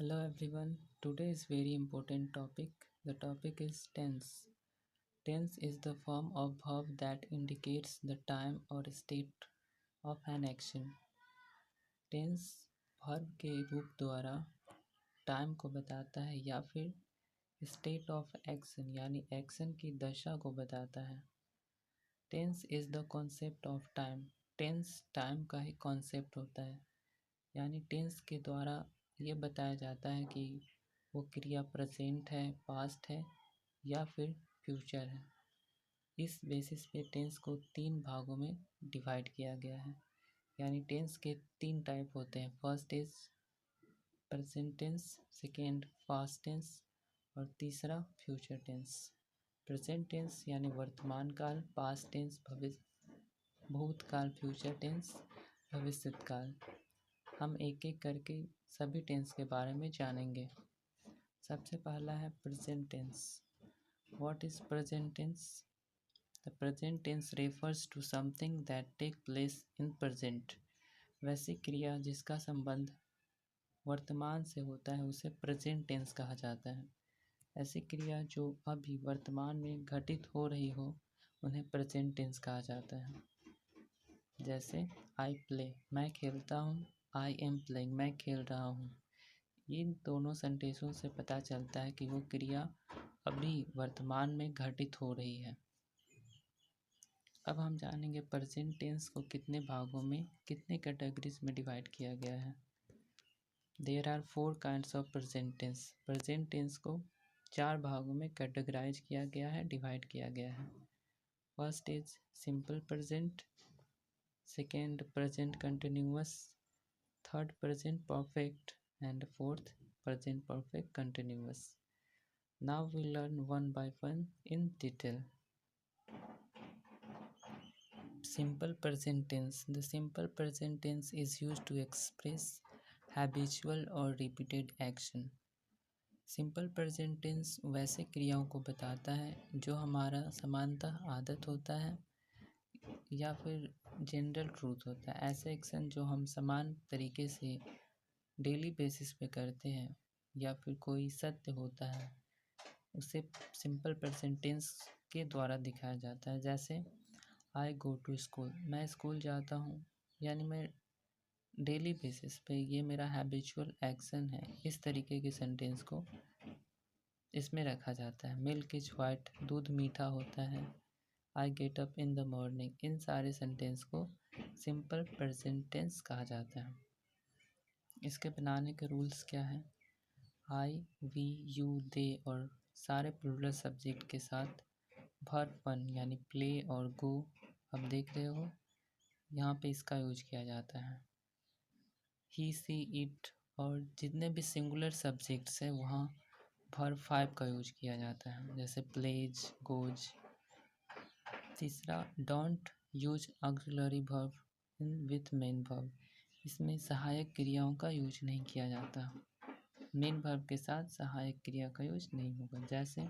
Hello everyone. Today is very important topic. The topic is tense. Tense is the form of verb that indicates the time or state of an action. Tense verb के रूप द्वारा time को बताता है या फिर state of action यानी action की दशा को बताता है। Tense is the concept of time. Tense time का ही कॉन्सेप्ट होता है, यानी टेंस के द्वारा ये बताया जाता है कि वो क्रिया प्रेजेंट है, पास्ट है या फिर फ्यूचर है। इस बेसिस पे टेंस को तीन भागों में डिवाइड किया गया है, यानी टेंस के तीन टाइप होते हैं। First is present tense, second past tense और तीसरा फ्यूचर टेंस। प्रेजेंट टेंस यानी वर्तमान काल, पास्ट टेंस भूतकाल, फ्यूचर टेंस भविष्यत काल। हम एक एक करके सभी टेंस के बारे में जानेंगे। सबसे पहला है present tense. What is present tense? The present tense refers to something that take place in present. वैसी क्रिया जिसका संबंध वर्तमान से होता है उसे प्रेजेंट टेंस कहा जाता है। ऐसी क्रिया जो अभी वर्तमान में घटित हो रही हो उन्हें प्रेजेंट टेंस कहा जाता है। जैसे आई प्ले, मैं खेलता हूँ, आई एम प्लेइंग, मैं खेल रहा हूँ। इन दोनों सेंटेंसों से पता चलता है कि वो क्रिया अभी वर्तमान में घटित हो रही है। अब हम जानेंगे प्रेजेंट टेंस को कितने भागों में, कितने कैटेगरीज में डिवाइड किया गया है। There are 4 kinds of present tense. Present tense को 4 भागों में कैटेगराइज किया गया है, डिवाइड किया गया है। First is simple present, second present continuous, third present perfect and fourth present perfect continuous. Now we learn one by one in detail. Simple present tense. The simple present tense is used to express habitual or repeated action. Simple present tense वैसे क्रियाओं को बताता है जो हमारा सामान्यतः आदत होता है या फिर जनरल ट्रूथ होता है। ऐसे एक्शन जो हम समान तरीके से डेली बेसिस पे करते हैं या फिर कोई सत्य होता है उसे सिंपल प्रेजेंट टेंस के द्वारा दिखाया जाता है। जैसे आई गो टू स्कूल, मैं स्कूल जाता हूँ, यानी मैं डेली बेसिस पे ये मेरा हैबिचुअल एक्शन है। इस तरीके के सेंटेंस को इसमें रखा जाता है। मिल्क इज वाइट, दूध मीठा होता है। I get up in the morning, इन सारे सेंटेंस को सिंपल प्रेजेंट टेंस कहा जाता है। इसके बनाने के रूल्स क्या हैं? आई, वी, यू, दे और सारे प्लूरल सब्जेक्ट के साथ वर्ब वन यानी प्ले और गो, अब देख रहे हो यहाँ पे इसका यूज किया जाता है। ही, सी, इट और जितने भी सिंगुलर सब्जेक्ट्स हैं वहाँ वर्ब फाइव का यूज किया जाता है, जैसे प्लेज, गोज। तीसरा, don't use auxiliary verb in with main verb. इसमें सहायक क्रियाओं का यूज नहीं किया जाता। मेन वर्ब के साथ सहायक क्रिया का यूज नहीं होगा। जैसे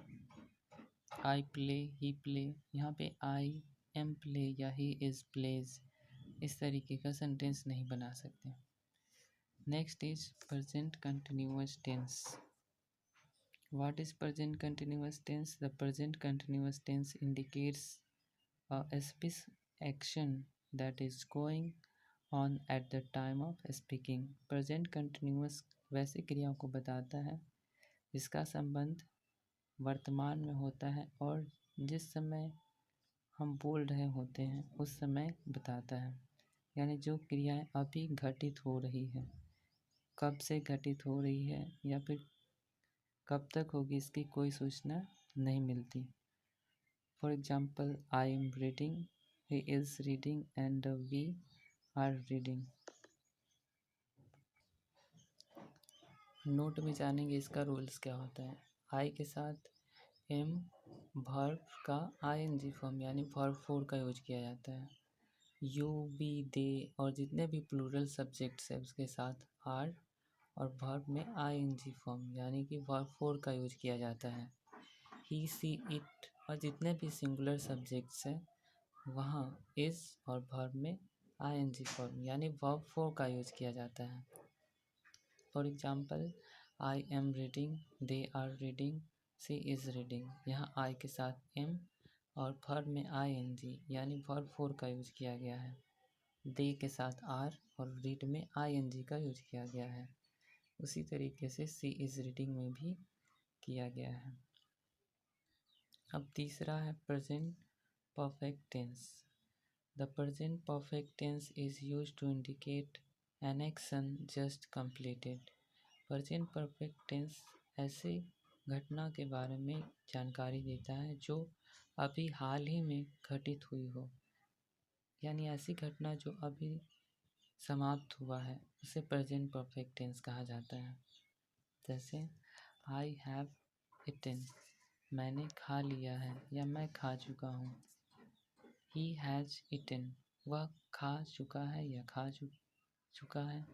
आई प्ले, ही प्ले, यहाँ पे आई एम प्ले या ही इज प्लेज, इस तरीके का सेंटेंस नहीं बना सकते। Next is present continuous tense. What is present continuous tense? The present continuous tense indicates a specific action that is going on at the time of speaking. Present continuous वैसी क्रियाओं को बताता है जिसका संबंध वर्तमान में होता है और जिस समय हम बोल रहे होते हैं उस समय बताता है। यानी जो क्रियाएं अभी घटित हो रही है, कब से घटित हो रही है या फिर कब तक होगी इसकी कोई सूचना नहीं मिलती। For example, I am reading, he is reading and we are reading. Note में जानेंगे इसका रूल्स क्या होता है। आई के साथ एम वर्ब का आईएनजी फॉर्म यानी वर्ब फोर का यूज किया जाता है। यू, वी, दे और जितने भी प्लूरल सब्जेक्ट्स है उसके साथ आर और वर्ब में आईएनजी फॉर्म यानी कि वर्ब फोर का यूज किया जाता है। ही, सी, इट और जितने भी सिंगुलर सब्जेक्ट्स हैं वहाँ इज और वर्ब में आईएनजी फॉर्म यानी वर्ब फोर का यूज किया जाता है। For example, I am reading, they are reading, she is reading. यहाँ आई के साथ एम और वर्ब में आई एन जी यानी वर्ब 4 का यूज किया गया है। दे के साथ आर और रीड में आई एन जी का यूज किया गया है। उसी तरीके से सी इज़ रीडिंग में भी किया गया है। अब तीसरा है present perfect tense. The present perfect tense is used to indicate an action just completed. Present perfect tense ऐसे घटना के बारे में जानकारी देता है जो अभी हाल ही में घटित हुई हो, यानी ऐसी घटना जो अभी समाप्त हुआ है उसे प्रेजेंट परफेक्ट टेंस कहा जाता है। जैसे आई हैव इटन, मैंने खा लिया है या मैं खा चुका हूँ। ही हैज़ इटन, वह खा चुका है या खा चुका है।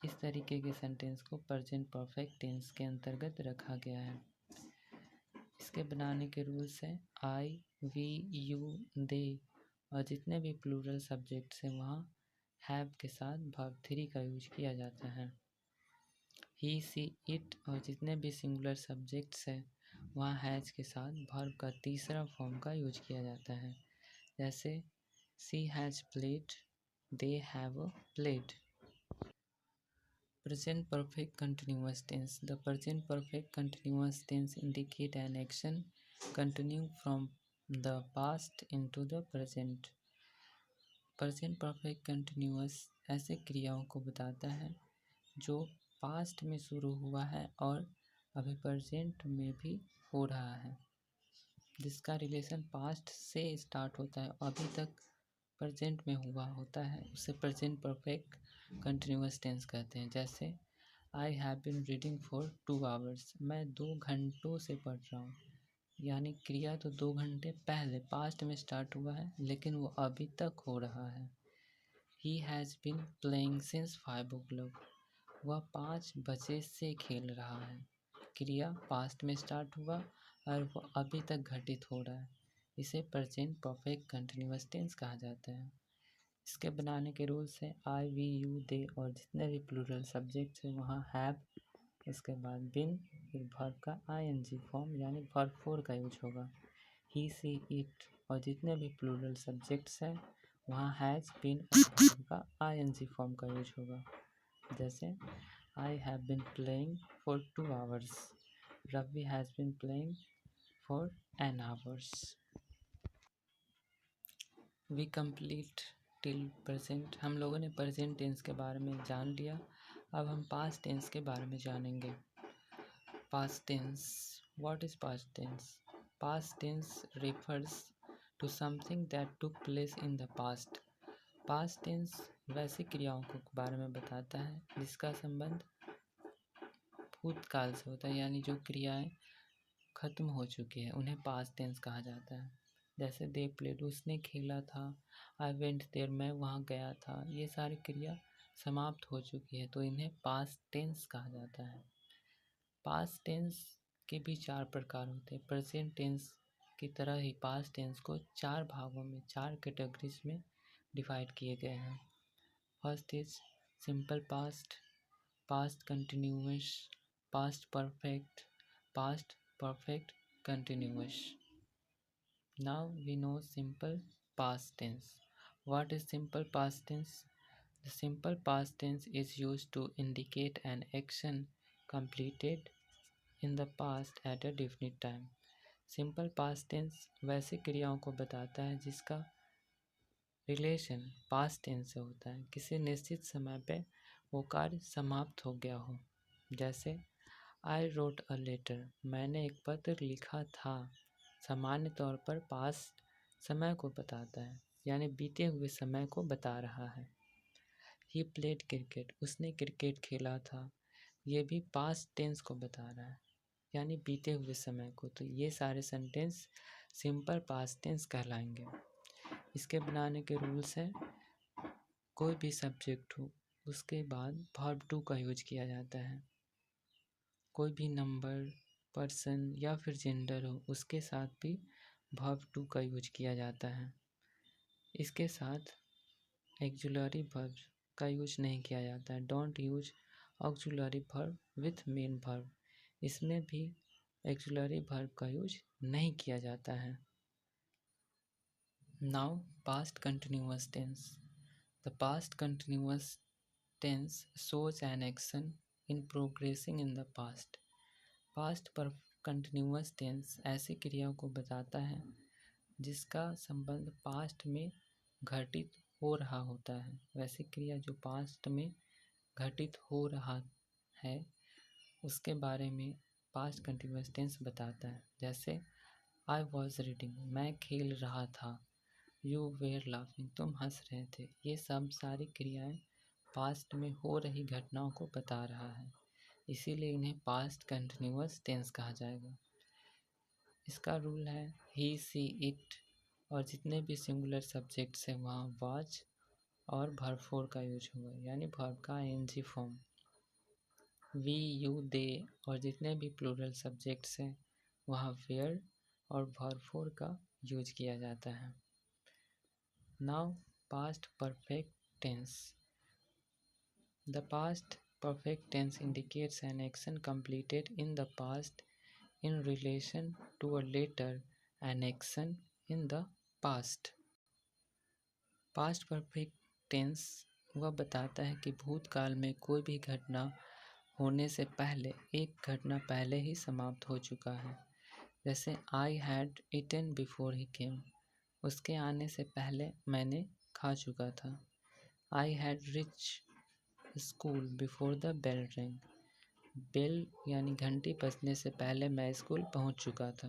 इस तरीके के सेंटेंस को प्रेजेंट परफेक्ट टेंस के अंतर्गत रखा गया है। इसके बनाने के रूल्स हैं आई, वी, यू, दे और जितने भी प्लूरल सब्जेक्ट्स हैं वहाँ हैव के साथ वर्ब 3 का यूज किया जाता है। ही, सी, इट और जितने भी सिंगुलर सब्जेक्ट्स हैं वहाँ हैज़ के साथ वर्ब का तीसरा फॉर्म का यूज किया जाता है। जैसे she has played, they have played. Present perfect continuous tense. The present perfect continuous tense indicate an action continuing from the past into the present. Present perfect continuous ऐसे क्रियाओं को बताता है जो पास्ट में शुरू हुआ है और अभी प्रेजेंट में भी हो रहा है, जिसका रिलेशन पास्ट से स्टार्ट होता है अभी तक प्रेजेंट में हुआ होता है, उसे प्रेजेंट परफेक्ट कंटिन्यूस टेंस कहते हैं। जैसे I have been reading for 2 hours, मैं 2 घंटों से पढ़ रहा हूँ। यानी क्रिया तो 2 घंटे पहले पास्ट में स्टार्ट हुआ है लेकिन वो अभी तक हो रहा है। He has been playing since 5 o'clock, वह 5 बजे से खेल रहा है। क्रिया पास्ट में स्टार्ट हुआ और वो अभी तक घटित हो रहा है, इसे प्रेजेंट परफेक्ट कंटिन्यूस टेंस कहा जाता है। इसके बनाने के रूल्स हैं आई, वी, यू, दे और जितने भी प्लूरल सब्जेक्ट्स हैं वहाँ हैव, उसके बाद बिन, फिर वर्ब का आईएनजी फॉर्म यानी वर्ब 4 का यूज होगा। ही, सी, इट और जितने भी प्लूरल सब्जेक्ट्स हैं वहाँ हैज़, बिन और वर्ब का आईएनजी फॉर्म का यूज होगा। जैसे I have been playing for 2 hours, Ravi has been playing for an hours। We complete till present. हम लोगों ने प्रेजेंट टेंस के बारे में जान लिया, अब हम पास्ट टेंस के बारे में जानेंगे। Past tense, what is past tense? Past tense refers to something that took place in the past. Past tense वैसी क्रियाओं के बारे में बताता है जिसका संबंध भूतकाल से होता है, यानी जो क्रियाएं खत्म हो चुकी है उन्हें पास्ट टेंस कहा जाता है। जैसे दे प्लेड, उसने खेला था। आई वेंट देयर, मैं वहाँ गया था। ये सारी क्रिया समाप्त हो चुकी है तो इन्हें पास्ट टेंस कहा जाता है। पास्ट टेंस के भी 4 प्रकार होते हैं। प्रेजेंट टेंस की तरह ही पास्ट टेंस को 4 भागों में, 4 कैटेगरीज में डिवाइड किए गए हैं। First is simple past, past continuous, past perfect, past perfect continuous. Now we know simple past tense. What is simple past tense? The simple past tense is used to indicate an action completed in the past at a definite time. Simple past tense वैसी क्रियाओं को बताता है जिसका relation past tense से होता है, किसी निश्चित समय पे वो कार्य समाप्त हो गया हो। जैसे आई रोट अ लेटर, मैंने एक पत्र लिखा था। सामान्य तौर पर पास्ट समय को बताता है, यानी बीते हुए समय को बता रहा है। ही प्लेड क्रिकेट, उसने क्रिकेट खेला था। ये भी पास्ट टेंस को बता रहा है, यानी बीते हुए समय को। तो ये सारे सेंटेंस सिंपल पास्ट टेंस कहलाएंगे। इसके बनाने के रूल्स हैं कोई भी सब्जेक्ट हो उसके बाद वर्ब टू का यूज किया जाता है। कोई भी नंबर, पर्सन या फिर जेंडर हो उसके साथ भी वर्ब टू का यूज किया जाता है। इसके साथ एक्जुलरी वर्ब का यूज नहीं किया जाता है। Don't use auxiliary verb with main verb, इसमें भी ऑक्सिलरी वर्ब का यूज नहीं किया जाता है। Now past continuous tense. The past continuous tense shows an action in progressing in the past. Past पर कंटिन्यूअस टेंस ऐसी क्रियाओं को बताता है जिसका संबंध पास्ट में घटित हो रहा होता है। वैसी क्रिया जो पास्ट में घटित हो रहा है उसके बारे में पास्ट कंटिन्यूअस टेंस बताता है। जैसे आई वॉज रीडिंग, मैं खेल रहा था। यू वेर लाफिंग, तुम हंस रहे थे। ये सब सारी क्रियाएं पास्ट में हो रही घटनाओं को बता रहा है, इसीलिए इन्हें पास्ट कंटिन्यूअस टेंस कहा जाएगा। इसका रूल है ही, सी, इट और जितने भी सिंगुलर सब्जेक्ट्स हैं वहाँ वाज और वर्ब फोर का यूज होगा, यानी वर्ब का आईएनजी फॉर्म। वी, यू, दे और जितने भी प्लूरल सब्जेक्ट्स हैं वहाँ वेयर और वर्ब फोर का यूज किया जाता है। Now past perfect tense. The past perfect tense indicates an action completed in the past in relation to a later an action in the past. Past perfect tense वह बताता है कि भूतकाल में कोई भी घटना होने से पहले एक घटना पहले ही समाप्त हो चुका है। जैसे I had eaten before he came, उसके आने से पहले मैंने खा चुका था। I had reached school before the bell ring, bell यानी घंटी बजने से पहले मैं स्कूल पहुंच चुका था।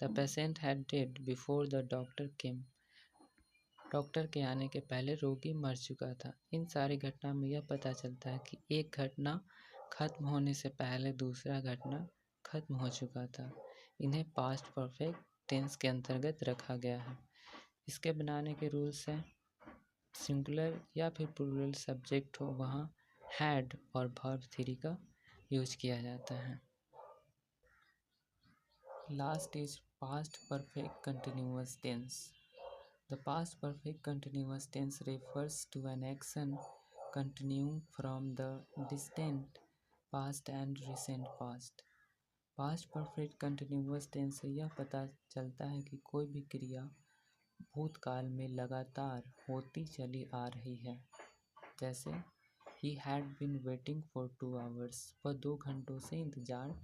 The patient had dead before the doctor came, doctor के आने के पहले रोगी मर चुका था। इन सारी घटना में यह पता चलता है कि एक घटना खत्म होने से पहले दूसरा घटना खत्म हो चुका था। इन्हें पास्ट परफेक्ट टेंस के अंतर्गत रखा गया है। इसके बनाने के रूल्स हैं सिंगुलर या फिर प्लूरल सब्जेक्ट हो वहाँ हैड और वर्ब थ्री का यूज किया जाता है। Last is past perfect continuous tense. The past perfect continuous tense refers to an action continuing from the distant past and recent past. Past perfect continuous tense से यह पता चलता है कि कोई भी क्रिया भूतकाल में लगातार होती चली आ रही है। जैसे he had been waiting for 2 hours, वह 2 घंटों से इंतज़ार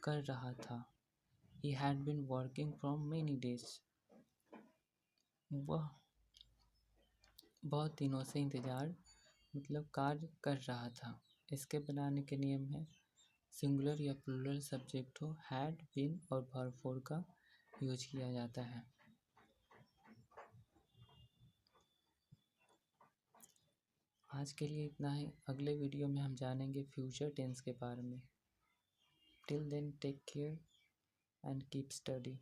कर रहा था। He had been working from many days, वह बहुत दिनों से इंतज़ार मतलब कार्य कर रहा था। इसके बनाने के नियम है सिंगुलर या प्लूरल सब्जेक्ट हो हैड बिन और वर्ब फोर का यूज किया जाता है। आज के लिए इतना ही। अगले वीडियो में हम जानेंगे फ्यूचर टेंस के बारे में। Till then take care and keep study.